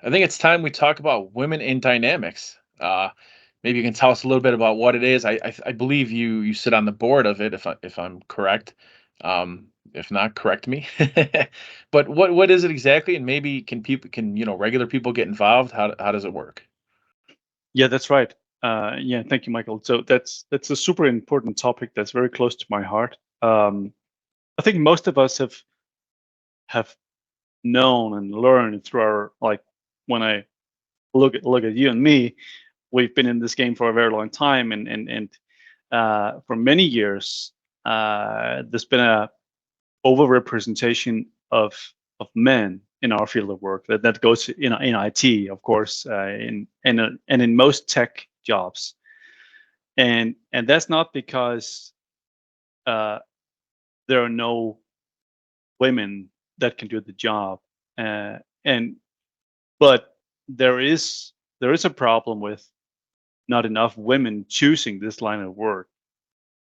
I think it's time we talk about women in dynamics. Maybe you can tell us a little bit about what it is. I believe you sit on the board of it, if I'm correct. If not, correct me. But what is it exactly? And maybe can regular people get involved? How does it work? Yeah, that's right. Yeah, thank you, Michael. So that's a super important topic that's very close to my heart. I think most of us have known and learned through our like when I look at you and me, we've been in this game for a very long time, and for many years, there's been a overrepresentation of men in our field of work. That goes in IT, of course, and in most tech jobs, and that's not because uh, there are no women that can do the job, and but there is a problem with not enough women choosing this line of work.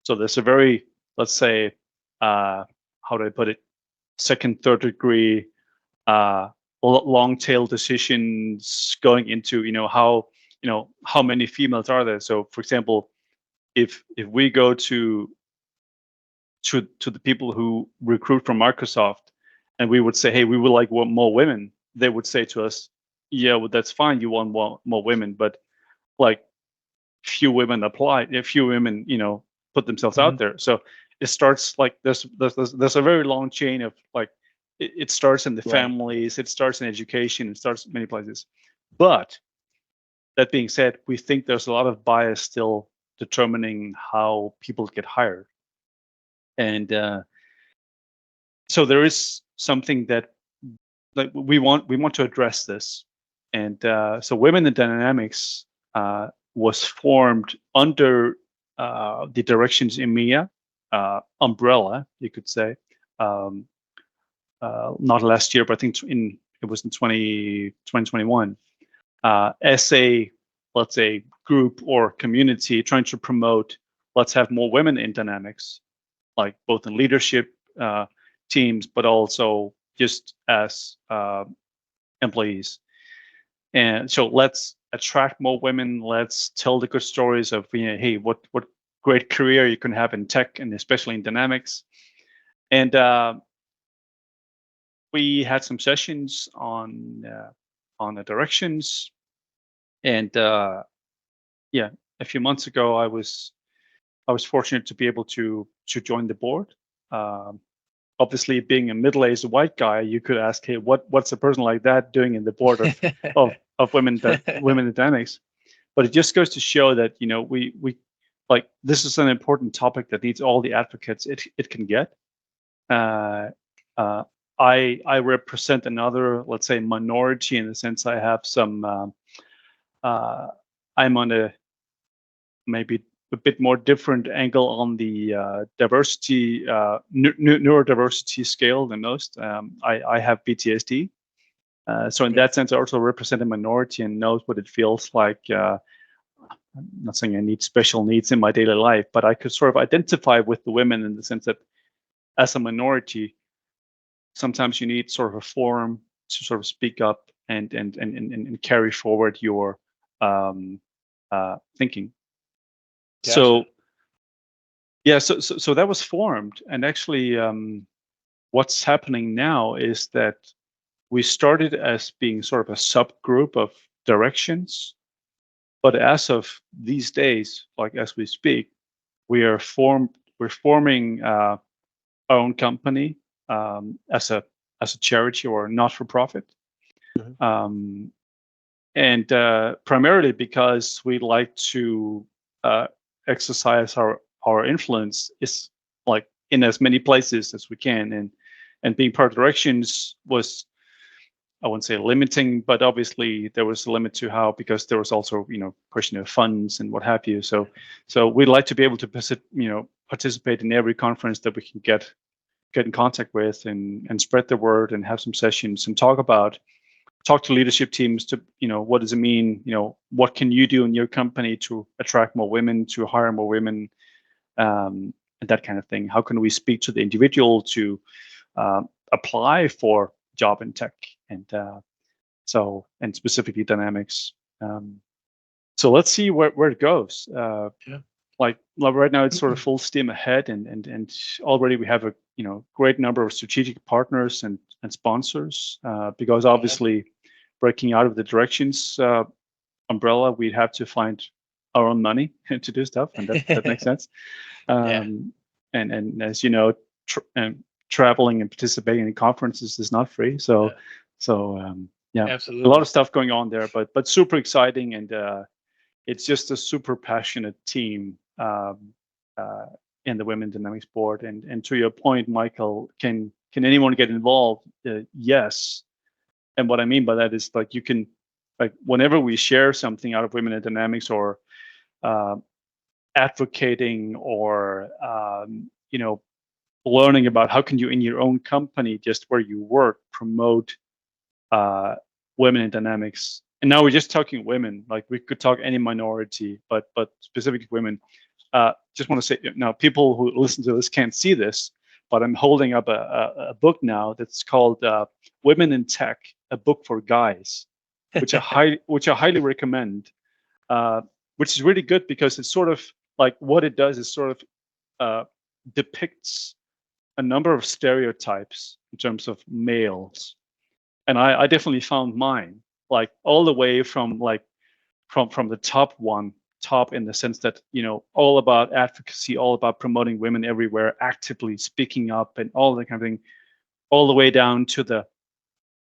So there's a very, let's say, uh, how do I put it, second, third degree, uh, long tail decisions going into how many females are there. So for example, if we go to the people who recruit from Microsoft, and we would say, hey, we would like more women, they would say to us, yeah, well, that's fine, you want more women, but like few women apply, a few women put themselves Hmm. out there. So it starts like there's a very long chain of like it starts in the Right. families, it starts in education, it starts many places. But that being said, we think there's a lot of bias still determining how people get hired, and so there is something that like we want to address this. And so Women in Dynamics was formed under the Directions EMEA umbrella, you could say. um, Not last year, but I think it was in 2021, as a, let's say, group or community trying to promote, let's have more women in dynamics, like both in leadership teams, but also just as employees. And so let's attract more women. Let's tell the good stories of, hey, what great career you can have in tech, and especially in dynamics. And we had some sessions on the directions. And yeah, a few months ago, I was fortunate to be able to join the board. Um, Obviously, being a middle-aged white guy, you could ask, hey, what's a person like that doing in the board of women in dynamics? But it just goes to show that we like, this is an important topic that needs all the advocates it can get. Uh, uh, I represent another, let's say, minority, in the sense I have some. Uh, I'm on a maybe a bit more different angle on the diversity, neurodiversity scale than most. I have PTSD, so in Okay. that sense, I also represent a minority and knows what it feels like. I'm not saying I need special needs in my daily life, but I could sort of identify with the women in the sense that, as a minority, sometimes you need sort of a forum to sort of speak up and carry forward your thinking. Gotcha. So yeah, so that was formed, and actually, what's happening now is that we started as being sort of a subgroup of directions, but as of these days, like as we speak, we're forming our own company, as a charity or not for profit, Mhm. um, and primarily because we like to uh, exercise our influence is like in as many places as we can, and being part of directions was, I wouldn't say limiting, but obviously there was a limit to how, because there was also question of funds and what have you. So we'd like to be able to participate in every conference that we can get in contact with, and spread the word and have some sessions and talk to leadership teams to, what does it mean, what can you do in your company to attract more women, to hire more women, and that kind of thing. How can we speak to the individual to apply for job in tech? And So, and specifically Dynamics. So let's see where it goes. Yeah. Like right now, it's sort of full steam ahead, and already we have a great number of strategic partners and sponsors. Because obviously, breaking out of the directions umbrella, we'd have to find our own money to do stuff, and that makes sense. Yeah. And as you know, traveling and participating in conferences is not free. So, yeah, Absolutely. a lot of stuff going on there, but super exciting, and it's just a super passionate team in the Women Dynamics board. And to your point, Michael, can anyone get involved? Yes. And what I mean by that is, like, you can, like, whenever we share something out of Women in Dynamics, or advocating, or learning about how can you in your own company, just where you work, promote women in Dynamics. And now we're just talking women, like we could talk any minority, but specifically women. Just want to say, now people who listen to this can't see this, but I'm holding up a book now that's called Women in Tech, a book for guys, which I highly recommend. Which is really good, because it's sort of like, what it does is sort of depicts a number of stereotypes in terms of males, and I definitely found mine, like all the way from from the top in the sense that, all about advocacy, all about promoting women everywhere, actively speaking up, and all that kind of thing, all the way down to the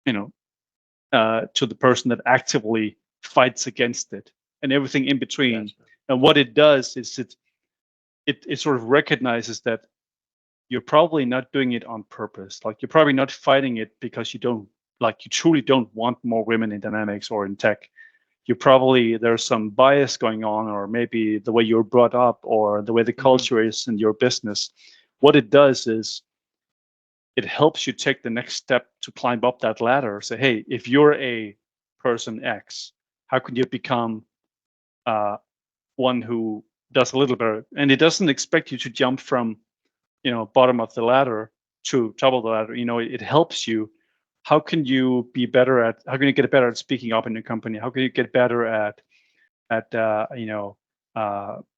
to the person that actively fights against it, and everything in between. Gotcha. And what it does is it sort of recognizes that you're probably not doing it on purpose. Like, you're probably not fighting it because you truly don't want more women in Dynamics or in tech. There's some bias going on, or maybe the way you're brought up, or the way the culture is in your business. What it does is it helps you take the next step to climb up that ladder. Say, hey, if you're a person X, how can you become one who does a little better? And it doesn't expect you to jump from bottom of the ladder to top of the ladder. It helps you. How can you get better at speaking up in your company? How can you get better at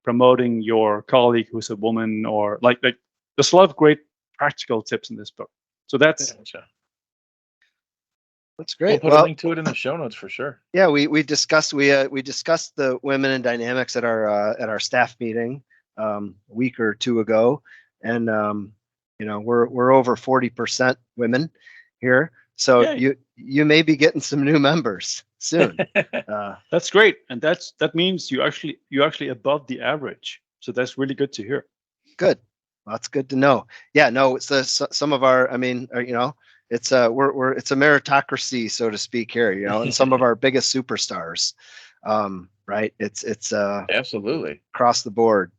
promoting your colleague who's a woman? Or like there's a lot of great practical tips in this book. So that's Gotcha. That's We'll great. put a link to it in the show notes for sure. Yeah, we discussed the Women in Dynamics at our staff meeting a week or two ago, and we're over 40% women here, so Yay. you may be getting some new members soon. That's great, and that means you're actually above the average. So that's really good to hear. Good. Well, that's good to know. Yeah, no, it's some of our, it's it's a meritocracy, so to speak, here, and some of our biggest superstars, right? It's Absolutely. across the board.